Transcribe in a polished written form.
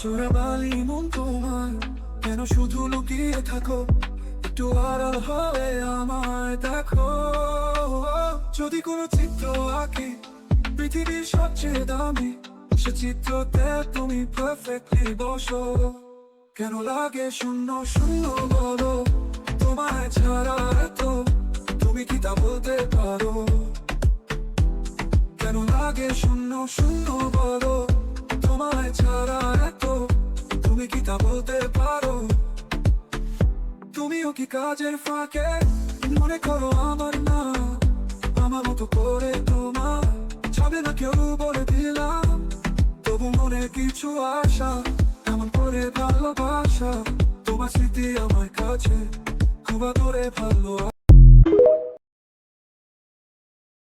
চোরাবালি মন তোমার, কেন শুধু লুকিয়ে থাকো? একটু আড়াল হয়ে আমায় দেখো। যদি কোনো চিত্র আঁকি পৃথিবীর সবচেয়ে দামি, সে চিত্রতে তুমি পারফেক্টলি বসো। কেন লাগে শূন্য শূন্য বলো, তোমায় ছাড়া এত তুমি কি তা বলতে পারো? কেন লাগে শূন্য শূন্য বলো, তোমায় ছাড়া এত তুমি কি তা বলতে পারো? তুমিও কি কাজের ফাঁকে মনে করো আমার না? আমার মতো করে তোমার যাবে না কেউ বলে দিলাম। তবু মনে কিছু আশা, এমন করে ভালোবাসা, তোমার স্মৃতি আমার কাছে খুব আদরে ভালো।